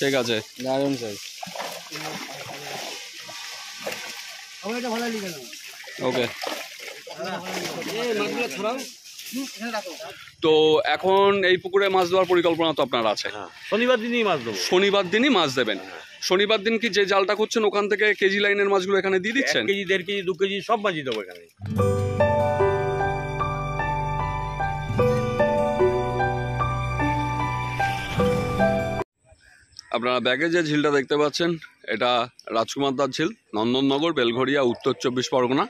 ঠিক আছে, দারুণ সাইজ। ওকে, তো এখন এই পুকুরে মাছ দেওয়ার পরিকল্পনা তো আপনার আছে? শনিবার দিনই মাছ দেবো। শনিবার দিনই মাছ দেবেন। শনিবার দিন কি যে জালটা করছেন ওখান থেকে কেজি লাইনের মাছগুলো এখানে দিয়ে দিচ্ছেন? 1 কেজি 1.5 কেজি 2 কেজি সব মাছই দেবো এখানে। আপনারা ব্যাগে যে ঝিলটা দেখতে পাচ্ছেন এটা রাজকুমার দাস ঝিল, নন্দননগর, বেলঘরিয়া, উত্তর 24 পরগনা।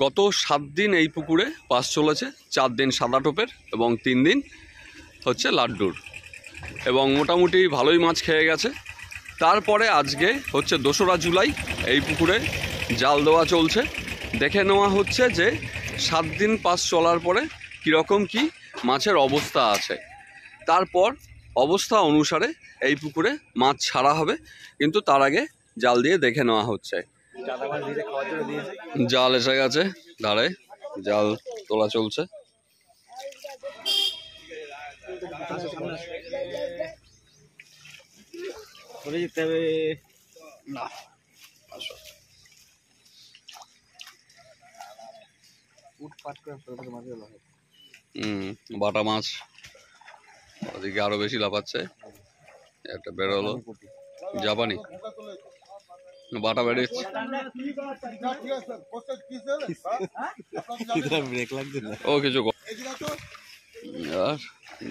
গত 7 দিন এই পুকুরে পাস চলেছে, 4 দিন সাদা টোপের এবং 3 দিন হচ্ছে লাড্ডুর, এবং মোটামুটি ভালোই মাছ খেয়ে গেছে। তারপরে আজকে হচ্ছে 2রা জুলাই, এই পুকুরে জাল দেওয়া চলছে। দেখে নেওয়া হচ্ছে যে 7 দিন পাস চলার পরে কীরকম কি মাছের অবস্থা আছে, তারপর অবস্থা অনুসারে এই পুকুরে মাছ ছাড়া হবে। কিন্তু তার আগে জাল দিয়ে দেখে নেওয়া হচ্ছে। জাল এসে গেছে ধারে, জাল তোলা চলছে। বাটা মাছ ওদিকে আরো বেশি লাফাচ্ছে। একটা বেরোলো জাপানি বাটা বেরিয়েছে। ও কিছু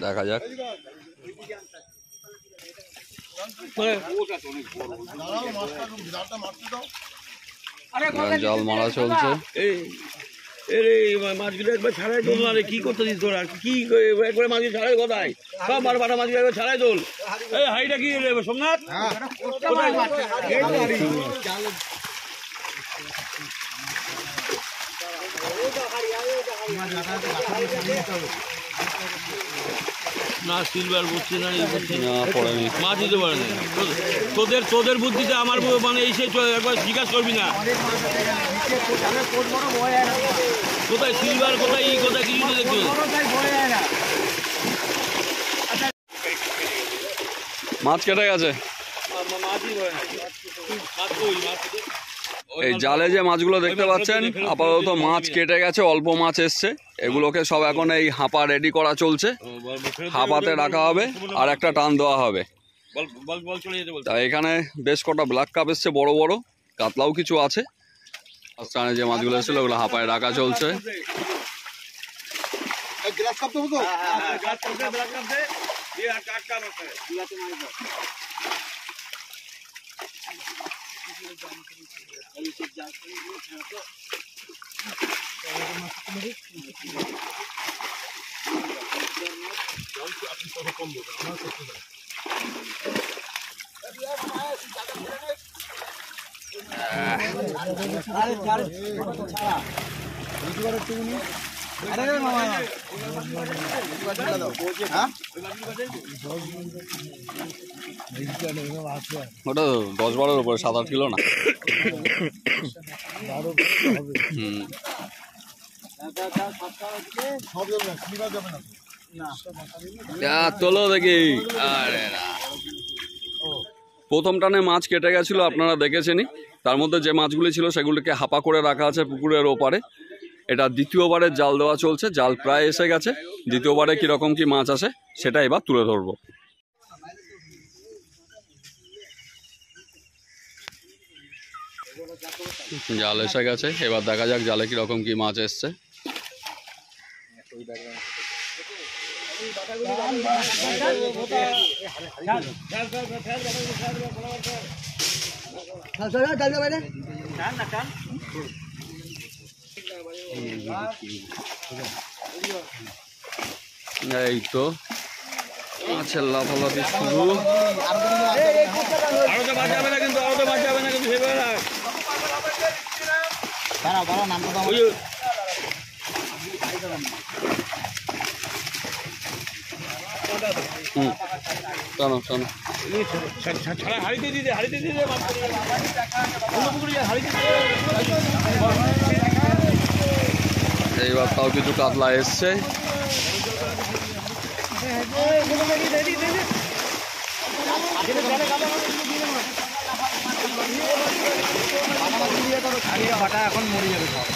দেখা যাক। জাল মারা চলছে। মাছগুলো একবার ছাড়াই তোল না রে, কি করতে দিস তোরা? কি একবার মাছ ছাড়াই কোথায়? সব বাটা মাছগুলো একবার ছাড়াই তোল। এই হাইটা কি রে সোমনাথ? না সিলভার বুঝছি না, মাছ দিতে পারে না। তোদের বুদ্ধিতে আমার মানে এই সে একবার জিজ্ঞাসা করবি না কোথায় সিলভার কোথায় কোথায় কিছু দেখতে। মাছ কেটে গেছে। এই জালে যে মাছগুলো দেখতে পাচ্ছেন আপাতত মাছ কেটে গেছে, অল্প মাছ এসছে। এগুলোকে সব এখন এই হাঁপা রেডি করা চলছে। হাঁপাতে রাখা হবে আর একটা টান দেওয়া হবে। তা এখানে বেশ কটা ব্ল্যাক কাপ এসছে বড় বড়, কাতলাও কিছু আছে। টানে যে মাছগুলো এসেছিল ওগুলো হাঁপায় রাখা চলছে। ওটা 10-12 উপরে, 7-8 কিলো না। তোলো দেখি। প্রথম টানে মাছ কেটে গেছিল, আপনারা দেখেছেনই। তার মধ্যে যে মাছগুলি ছিল সেগুলিকে হাঁপা করে রাখা আছে পুকুরের ওপারে। এটা দ্বিতীয়বারের জাল দেওয়া চলছে। জাল প্রায় এসে গেছে। দ্বিতীয়বারে কীরকম কি মাছ আসে সেটা এবার তুলে ধরবো। জাল এসে গেছে, এবার দেখা যাক জালে কিরকম কি মাছ এসছে। এই তো মাছের লাফালাফি শুরু। টানো টানো। এইবার তাও কিছু কাতলা এসছে। বাটা এখন মরে যাবে সব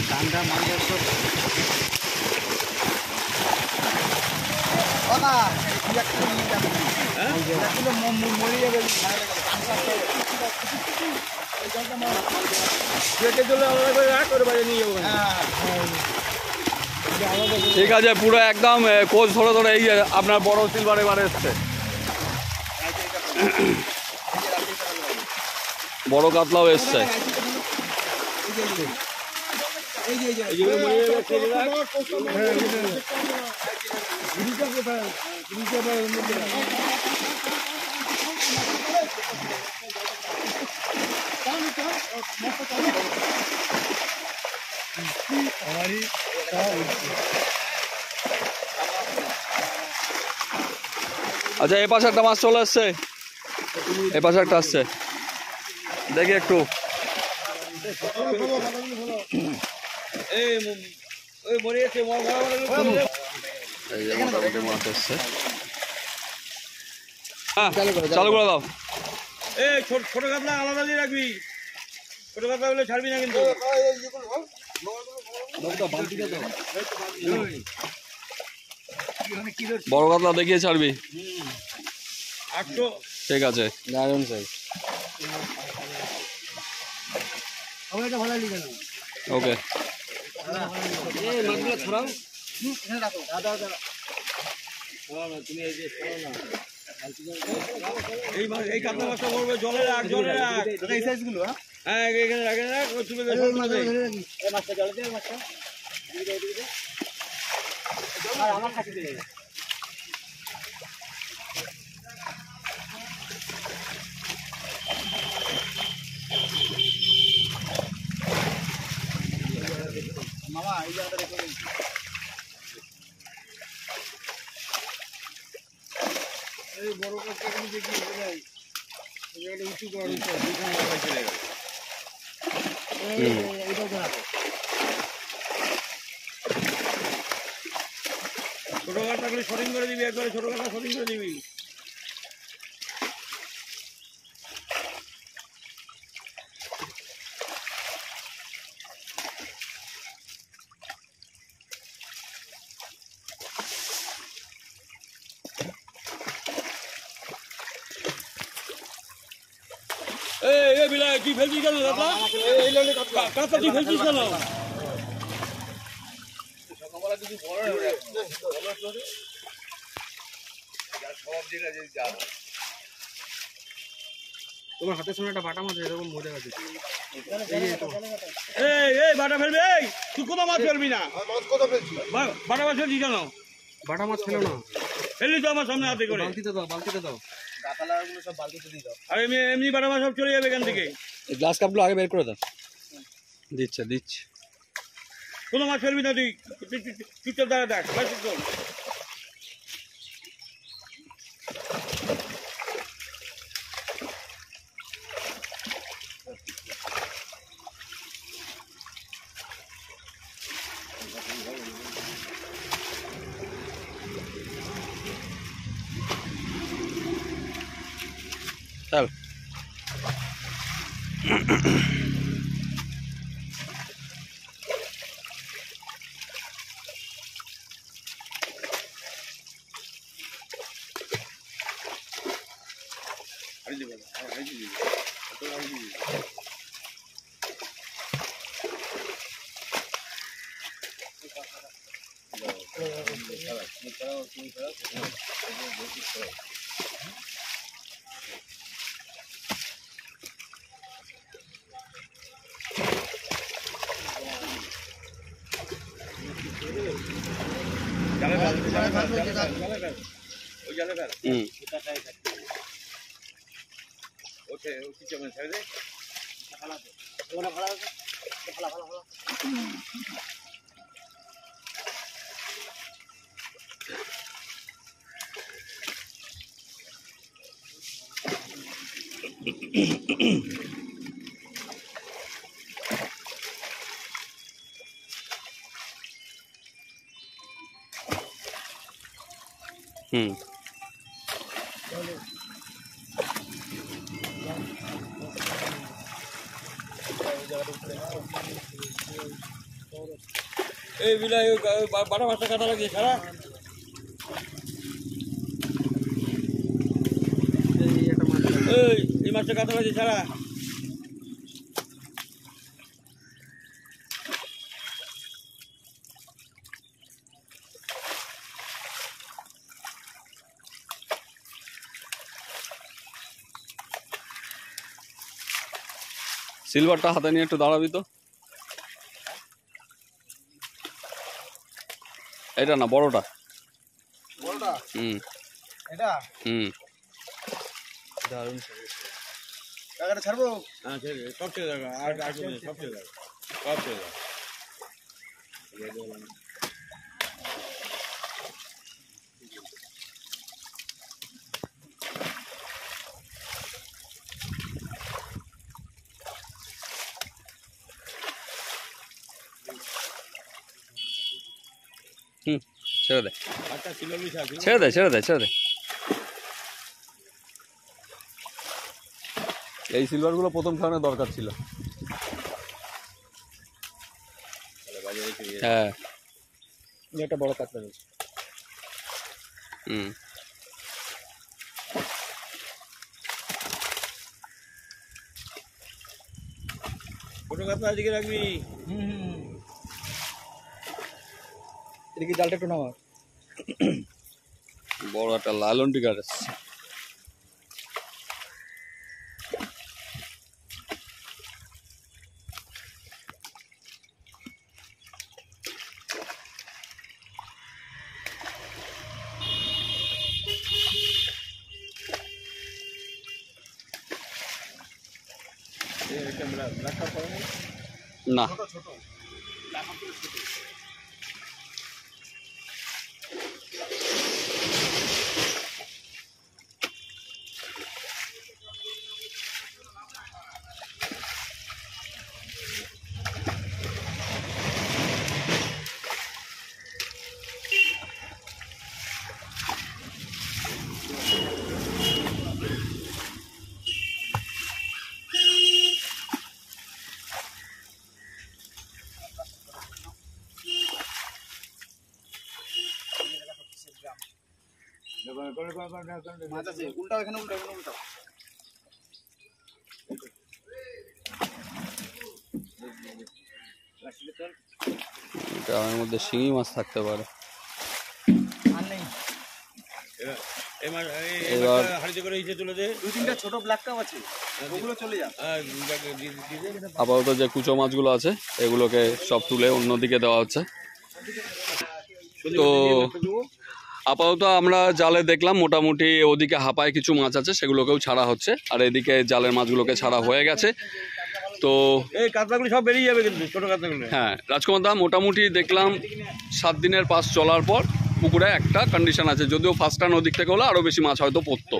ধানটা মাংস সব মরে যাবে ঠিক আছে, পুরো একদম কোচ ধরে ধরে এই যে আপনার বড় সিলভার এবারে এসছে, বড় কাতলাও এসছে। আচ্ছা, এ পাশে একটা মাছ চলে এসছে, এ পাশে একটা আসছে, দেখি একটু। এই যে মোটামুটি মাছ এসছে। হ্যাঁ, চালু করে দাও। এই ছোট কাতলা আলাদা দিয়ে রাখবি, ছোট কাতলা বলে ছাড়বি না কিন্তু। বড় কাতলা দেখিয়ে ছাড়বি। 800 ঠিক আছে, দারুণ সাইজ। ওকে। মাছগুলো ছড়াও। এই কাতলা মাছটা করবে জলে রাখ, জলে রাখ। এই সাইজগুলো হ্যাঁ, এখানে রাখে রাখ, তুলে দে। মাছটা জলে দে, মাছটা আর আমার কাছে দিয়ে দে। মামা এই জায়গাটা রেখে দিন। এই বড় কাছে দেখি যায় এই জায়গাটা উঁচু করা হচ্ছে, দুখানে মাথায় চলে গেল। এইটাও ধরাবো। ছোট কাতলা করে শটিং করে দিবি, একবারে ছোট কাতলা শটিং করে দিবি। এই বিলাই তুই ফেলছিস কেন কাতলা? কাতলা তুই ফেলছিস কেন? তোমার হাতে সামনে একটা বাটা মাছ এরকম মজা আছে। এই বাটা ফেলবি, এই তুই কোথাও মাছ ফেলবি না। বাটা মাছ ফেলছিস কেন? বাটা মাছ ফেলো না, ফেললি তো আমার সামনে হাতে করে। বালতিতে দাও, বালতিতে দাও। আর এমনি বাটা মাছ সব চলে যাবে এখান থেকে। গ্লাস কাপগুলো আগে বের করে দাও। দিচ্ছে। কোনো মাছ ফেলবি না তুই, চুপচাপ দাঁড়া দেখ। চল। এই বিলাই বাটা মাছটা কাটা লাগিয়ে ছাড়া এই মাছটা কাটা লাগিয়ে ছাড়া সিলভারটা হাতে নিয়ে একটু দাঁড়াবি তো। এটা না, বড়টা। বড়টা হুম এটা হুম। দারুণ টাকাটা ছাড়বো। হ্যাঁ ছেড়ে সব ছেড়ে দেবে আর সব ছেড়ে দেবে সব ছেড়ে দেবে হুম, ছেড়ে দে আচ্ছা সিলভার মিশা আছে ছেড়ে দে ছেড়ে দে ছেড়ে দে। এই সিলভারগুলো প্রথম খাওয়ানোর দরকার ছিল। হ্যাঁ একটা বড় কাতলা রয়েছে। হুম। ছোটো কাতলা দিকে রাখবি। এদিকে জালটা একটু নামা। বড় একটা লালন টিকার এসছে। না মাছ আছে, উল্টাও এখানে, উল্টাও এখানে, উল্টাও। গ্রামের মধ্যে শিঙি মাছ থাকতে পারে। আর নেই। এবার হাড়িতে করে ইচ্ছে তুলে দে। দুই তিনটা ছোট ব্ল্যাক কাপ আছে, ওগুলো চলে যাবে। আপাতত যে কুচো মাছগুলো আছে এগুলোকে সব তুলে অন্যদিকে দেওয়া হচ্ছে। তো আপাতত আমরা জালে দেখলাম মোটামুটি ওদিকে হাঁপায় কিছু মাছ আছে, সেগুলোকেও ছাড়া হচ্ছে, আর এদিকে জালের মাছগুলোকে ছাড়া হয়ে গেছে। তো এই কাতলাগুলো সব বেরিয়ে যাবে কিন্তু ছোটো কাতলাগুলো। হ্যাঁ রাজকুমার দা, মোটামুটি দেখলাম 7 দিনের পাস চলার পর পুকুরে একটা কন্ডিশন আছে, যদিও ফার্স্ট টান ওদিক থেকে হলে আরও বেশি মাছ হয়তো পড়তো।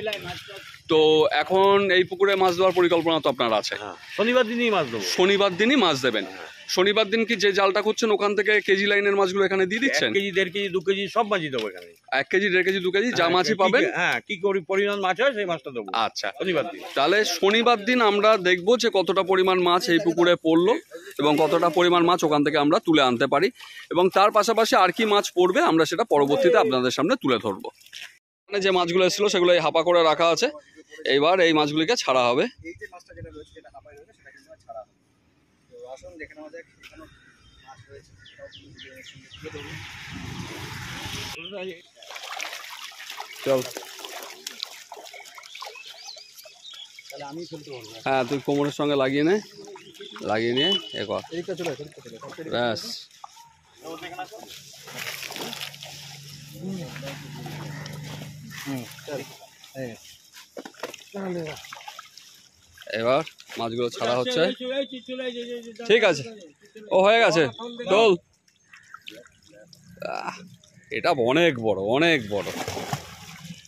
তো এখন এই পুকুরে মাছ দেওয়ার পরিকল্পনা তো আপনার আছে? শনিবার দিনই মাছ দেবো। শনিবার দিনই মাছ দেবেন। শনিবার দিন কি যে জালটা করছেন ওখান থেকে কেজি লাইনের মাছগুলো এখানে দিয়ে দিচ্ছেন? 1 কেজি 1.5 কেজি 2 কেজি সব মাছই দেবো এখানে। 1 কেজি 1.5 কেজি 2 কেজি যা মাছই পাবেন। হ্যাঁ কি পরিমাণ মাছ হয় সেই মাছটা দেবো আচ্ছা, শনিবার দিন। তাহলে শনিবার দিন আমরা দেখবো যে কতটা পরিমাণ মাছ এই পুকুরে পড়লো এবং কতটা পরিমাণ মাছ ওখান থেকে আমরা তুলে আনতে পারি, এবং তার পাশাপাশি আর কি মাছ পড়বে আমরা সেটা পরবর্তীতে আপনাদের সামনে তুলে ধরবো। এখানে যে মাছগুলো এসেছিলো সেগুলো এই হাপা করে রাখা আছে, এইবার এই মাছগুলিকে ছাড়া হবে। এই যে মাছটা যেটা রয়েছে, যেটা হাঁপায় রয়েছে, সেটা কিন্তু আর ছাড়া হবে। তো আসুন দেখে নেওয়া যাক এখানে মাছ রয়েছে, সেটাও কিন্তু ভিডিওর সঙ্গে তুলে ধরুন। চল, তাহলে আমি ফেলতে পারবো। হ্যাঁ তুই কোমরের সঙ্গে লাগিয়ে নিয়ে এ কর, এদিকটা চলে আসো, এদিকটা চলে আসো। ব্যাস। চল। হ্যাঁ। তাহলে এবার মাছগুলো ছাড়া হচ্ছে। ঠিক আছে, ও হয়ে গেছে, চল। এটা অনেক বড়, অনেক বড়।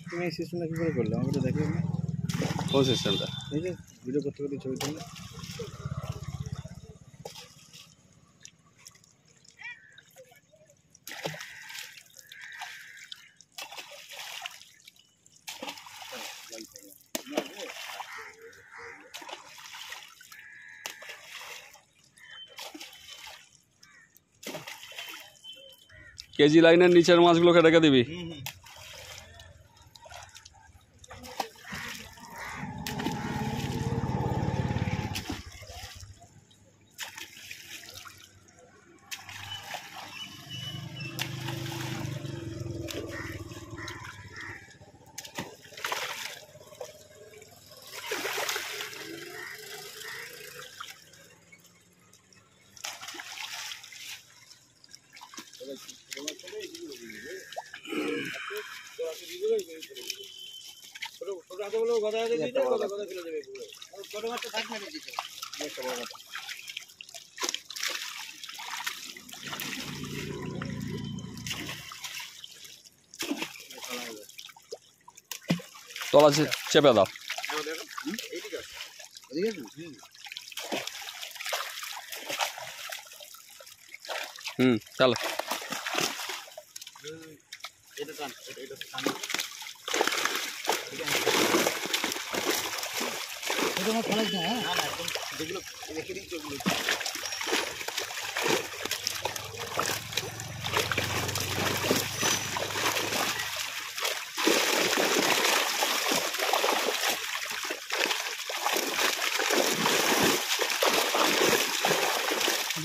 তুমি এই সিস্টেমটা কি করে করলে আমাকে তো দেখিও না। কোন সিস্টেমটা? এই যে ভিডিও করতে করতে ছবি তুললে। কেজি লাইনের নিচের মাছগুলোকে রেখে দিবি। তলা চেপে দাও। চলো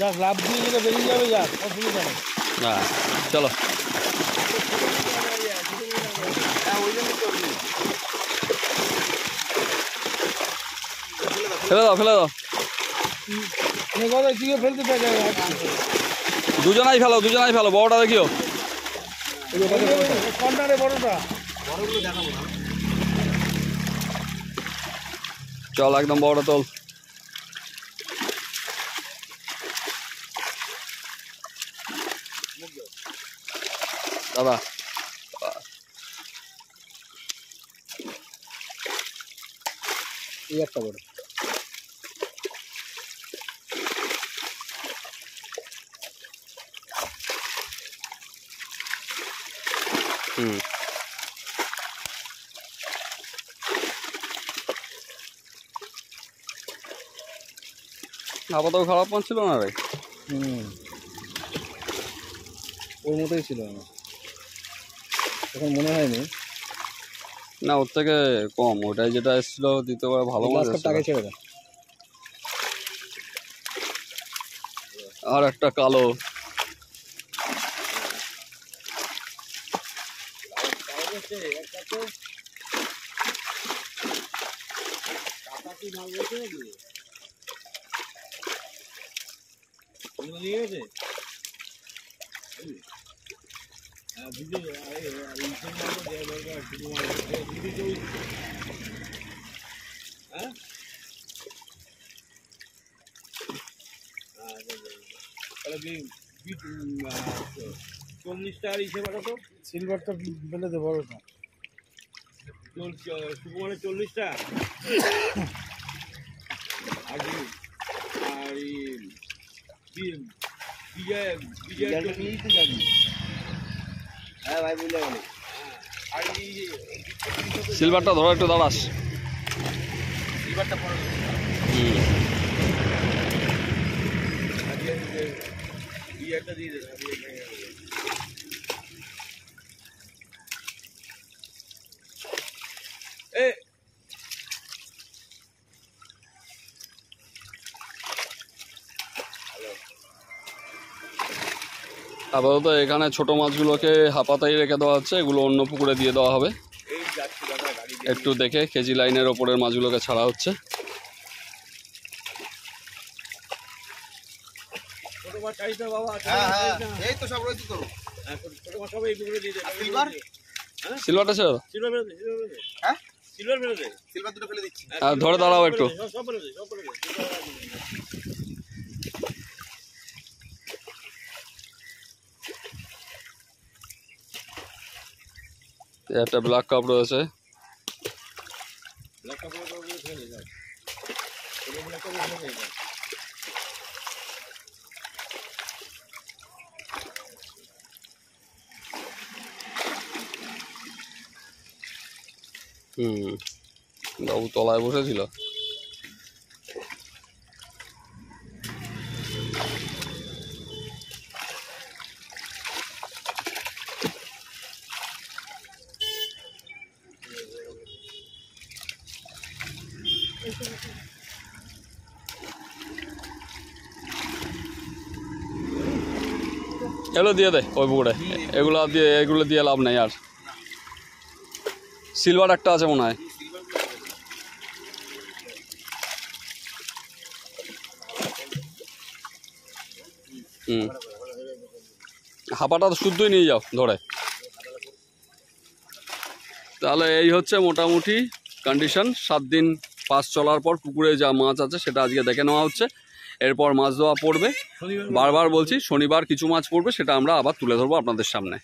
যাক, লাভ দিয়ে যেটা বেরিয়ে যাবে, যাক, অসুবিধা নেই। হ্যাঁ চলো। ফেলে দাও ফেলে দাও। ফেলতে থাকে দুজনাই ফেলো, দুজনাই ফেলো। বড়টা দেখিও। বড়টা চল একদম বড়টা তোল। দাদা এই একটা বড়। আপাতত খারাপ মাছ ছিল না রে। ওর মতোই ছিল আমার, এখন মনে হয়নি। না ওর থেকে কম, ওটাই যেটা এসেছিল দ্বিতীয়বার ভালো মাছ টাকা ছেড়ে দেয়। আর একটা কালো। $40 হিসেবে তো সিলভারটা ফেলে দে, বড়টা। সুকুমারের 40টা আর হ্যাঁ ভাই, বুঝলে গেল। সিলভারটা ধরো, একটু দাঁড়াস। সিলভারটা পড়ে একটা দিয়ে দেবে। আপাতত এখানে ছোট মাছগুলোকে হাপাতাই রেখে দেওয়া হচ্ছে, এগুলো অন্য পুকুরে দিয়ে দেওয়া হবে। একটু দেখে কেজি লাইনের ওপরের মাছগুলোকে ছাড়া হচ্ছে। সিলভারটা ছেড়ে দাও। ধরে দাঁড়াও একটু। একটা ব্ল্যাক কাপ রয়েছে। বাবু তলায় বসেছিল। এগুলো দিয়ে দে ওই পুকুরে, এগুলো দিয়ে লাভ নেই আর। সিলভার একটা আছে মনে হয়। হাঁপাটা তো শুদ্ধই নিয়ে যাও ধরে। তাহলে এই হচ্ছে মোটামুটি কন্ডিশন। 7 দিন পাস চলার পর পুকুরে যা মাছ আছে সেটা আজকে দেখে নেওয়া হচ্ছে। এরপর মাছ দেওয়া পড়বে, বারবার বলছি শনিবার কিছু মাছ পড়বে, সেটা আমরা আবার তুলে ধরবো আপনাদের সামনে।